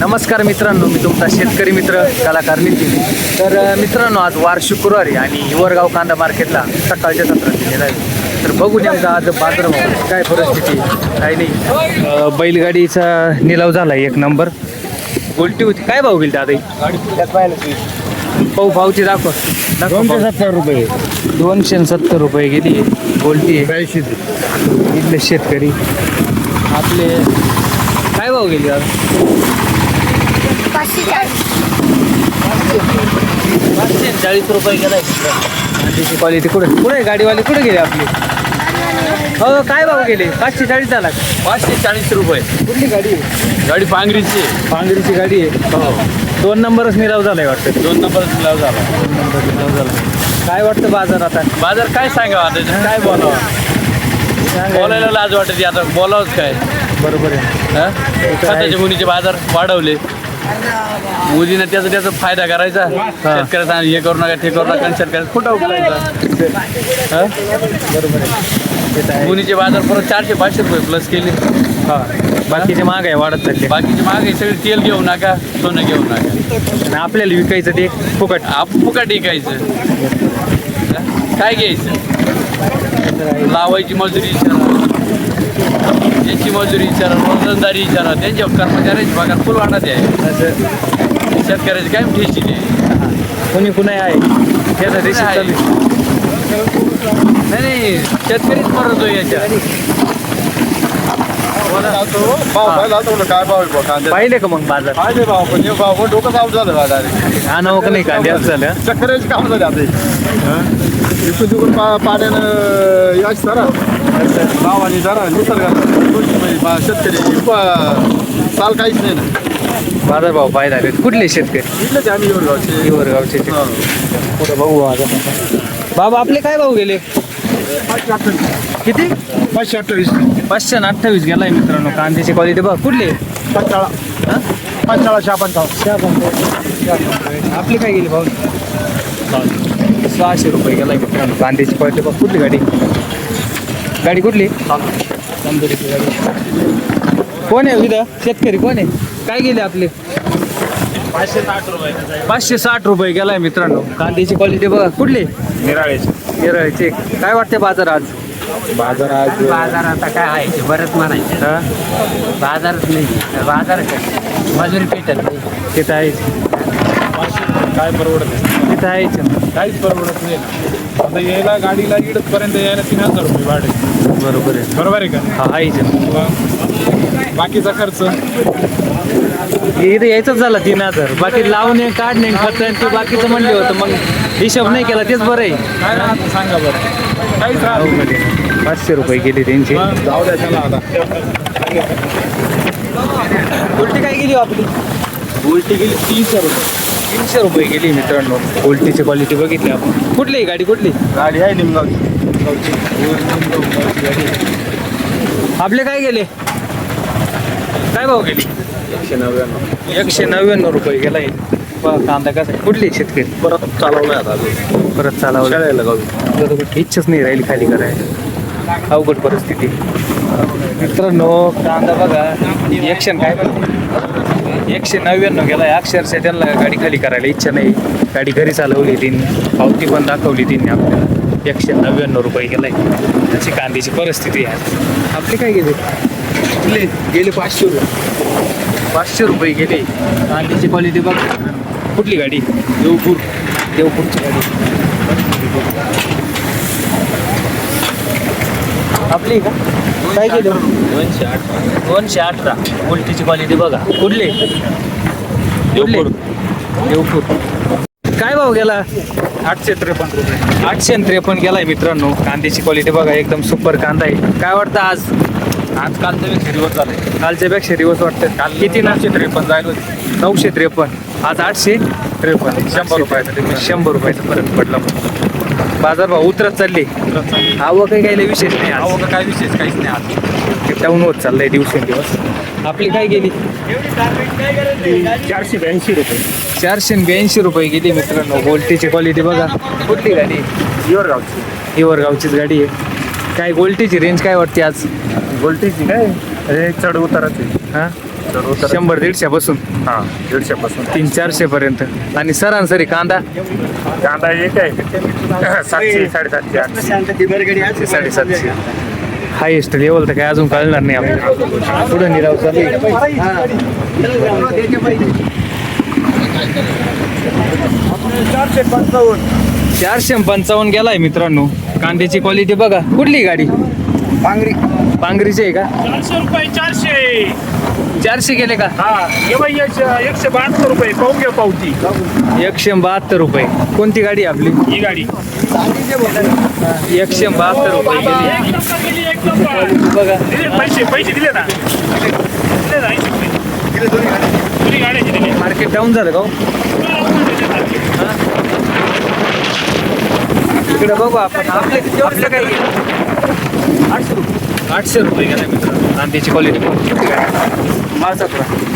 नमस्कार मित्रांनो, मी तुमचा शेतकरी मित्र कलाकार नितीन. तर मित्रांनो, आज वार शुक्रवारी आणि हिवरगाव कांदा मार्केटला सकाळच्या सत्रात गेला आहे. तर बघू नेमका आज बाजारभाव काय परिस्थिती काही नाही. बैलगाडीचा निलाव झाला एक नंबर. उलटी होती. काय भाव गेली दादा? भावची दाखव. 270 रुपये. 270 रुपये गेली गोल्टी. इथले शेतकरी आपले काय भाव गेली आज? 540 रुपये गेलाय. गाडीची क्वालिटी कुठे गाडीवाले कुठे गेले आपली? हो, काय भाव गेले? 540 झाला. 540 रुपये. कुठली गाडी आहे? गाडी पांगरीची आहे. पांगरीची गाडी आहे. हो, 2 नंबरच निलाव झालाय वाटतं. 2 नंबर निलाव झाला. 2 नंबर निलाव झाला. काय वाटतं बाजार आता? बाजार काय सांगावं आता, काय बोलावं? बोलायला लाज वाटते आता, बोलावंच काय. बरोबर आहे. हा? स्वतःच्या मुलीचे बाजार वाढवले. मुलीनं त्याचा फायदा करायचा. शेतकऱ्याचा हे करू नका ते करू नका, शेतकऱ्याचा खोटा उकलायचा. बरोबर आहे. ते तर आहे. मुलीचे बाजार परत 400-500 रुपये प्लस केले. हा, बाकीचे महाग आहे वाढत चालले. बाकीचे मागे सगळे तेल घेऊ नका, सोनं घेऊ नका. आणि आपल्याला विकायचं ते फुकट. फुकट विकायचं. काय घ्यायचं? लावायची मजुरी विचारा, याची मजुरी विचारा, रोजंदारी विचारा, त्यांच्या कर्मचाऱ्याची पगार फुल वाटत आहे. शेतकऱ्याची काय ठेची नाही. कोणी कुणी आहे त्याचा देश आहे. चालू आहे. नाही, शेतकरीच मरतो याच्या. काय भाव कांदे पाहिले का मग बाजार? पाहिजे भाव, पण हे भाव पण डोकं साफ झालं बाजार. आणावं का नाही कांदे असं झालं? चक्कराचे काम झाले आता. इकडून तिकडून पाण्यानं याच जरा भावानी जरा निसर्गात शेतकरी चाल काहीच नाही ना. बाजार भाव पाहिजे आले. कुठले शेतकरी? इथलेच आम्ही गावचे. हिवरगावचे. पुढं बघू माझा. बाबा आपले काय भाव गेले? किती? 528. 528 गेलाय मित्रांनो. कांद्याची क्वालिटी बघ. कुठले? पंचाळा 55. आपली काय गेली भाऊ? 600 रुपये गेलाय मित्रांनो. कांद्याची क्वालिटी बघ. कुठली गाडी? गाडी कुठली? तंदुरीची गाडी. कोण आहे इथं? शेतकरी कोण आहे? काय गेले आपले? 560 रुपये. 560 रुपये गेलाय मित्रांनो. कांद्याची क्वालिटी बघा. कुठली? निराळ्याची. काय वाटते बाजार आज? बाजार आज बाजार आता काय आहे बरंच म्हणायचं. हा? बाजारच नाही. बाजार मजुरी पेटत नाही. ते तर आहेच. काय परवडत नाही. ते तर आहेच. काहीच परवडत नाही ना. आता यायला गाडीला इकडपर्यंत यायला 3000 रुपये भाडे. बरोबर आहे. बरोबर आहे का? हा, आहेच. बाकीचा खर्च इथे यायचंच झाला 3000. बाकी लावणे काढणे खर्च ते बाकीचं म्हणले होतं. मग हिशोब नाही केला तेच बरं आहे. काय राहतं सांगा बरं. काहीच राहत नाही. 500 रुपये गेले त्यांचे. जाऊ द्या त्याला आता. उलटी काय गेली आपली? उलटी गेली 300 रुपये. 300 रुपये गेली मित्रांनो. उलटीची क्वालिटी बघितली आपण. कुठली आहे गाडी? कुठली? गाडी आहे निमगावची. आपले काय गेले? काय भाव गेली? 199 रुपये गेलाय. कांदा कसा आहे? कुठली शेतकरी? परत चालवलाय आता. परत चालावं शाळेला गावी. इच्छाच नाही राहील खाली करायला. अवघड परिस्थिती मित्रांनो. कांदा बघा. 199 गेलाय. अक्षरशः त्यांना गाडी खाली करायला इच्छा नाही. गाडी घरी चालवली त्यांनी. पावती पण दाखवली त्यांनी आपल्याला. 199 रुपये गेलाय. त्याची कांद्याची परिस्थिती आहे. आपले काय गेले? गेले 500 रुपये. 500 रुपये गेले. कांद्याची क्वालिटी बघ. कुठली गाडी? देवपूरची गाडी. आपली का? काय केलं? 218. उलटीची क्वालिटी बघा. कुठली? देवपूर. काय भाव गेला? 853 रुपये. 853 गेलाय मित्रांनो. कांद्याची क्वालिटी बघा. एकदम सुपर कांदा आहे. काय वाटतं आज? आज कालचा दिवस झाले. कालच्या पेक्षा दिवस वाटतं. काल किती 953 जायला होती. 953. आज 853. 100 रुपयाचा 100 रुपयाचा फरक पडला. बाजारभाव उतरत चालली. आवक काही विशेष नाही. आवक काय विशेष काहीच नाही आज. डाऊन होत चाललंय दिवसेंदिवस. आपली काय गेली? 482 रुपये. 482 रुपये गेली मित्रांनो. गोल्टीची क्वालिटी बघा. कुठली गाडी? हिवरगावची. हिवरगावचीच गाडी आहे. काय गोल्टीची रेंज काय वाटते आज? गोल्टीची काय चढ उताराची. हां, तर 100-150 पासून हां 150 पासून 300-400 पर्यंत. आणि सरासरी कांदा कांदा एक आहे 700 750 800 750 हायेस्ट लेवल तर काय अजून कळणार नाही आपल्याला. पुढे निराव चालू आहे. 455 गेलाय मित्रांनो. कांद्याची क्वालिटी बघा. कुठली गाडी? पांगरीची आहे का? 400 रुपये 400 400 गेले का? हा हे बाई 172 रुपये पाहून घ्या पावती 172 रुपये. कोणती गाडी आहे आपली? ही गाडी 172 रुपये गेली. एक नंबर गेली, एक नंबर. बघा दिले पैसे दिले ना 80 रुपये दोन्ही गाड्याचे दिले. मार्केट डाऊन झालं का हो? इकडे बघू आपण. आपलं काय गेलं? 800 रुपये गेला मित्रांनो. कांद्याची क्वालिटी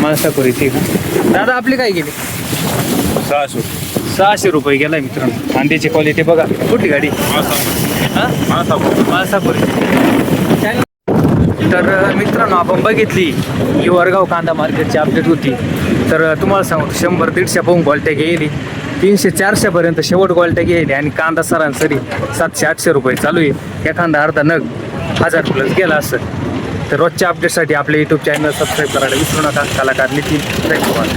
माळसापुरी ठीक आहे. दादा आपली काय गेली? 600 रुपये गेलाय मित्रांनो. कांद्याची क्वालिटी बघा. कुठली गाडी? माळसापुरी. तर मित्रांनो आपण बघितली ही वरगाव कांदा मार्केटची अपडेट होती. तर तुम्हाला सांगू 100-150 पाहून क्वालिटी गेली. 300-400 पर्यंत शेवट क्वालिटी गेली. आणि कांदा सरासरी 700-800 रुपये चालू आहे. एखादा अर्धा नग 1000 प्लस गेला असतं. तर रोजच्या अपडेटसाठी आपल्या यूट्यूब चॅनल सबस्क्राईब करायला विसरू नका. कलाकार नितीन. धन्यवाद.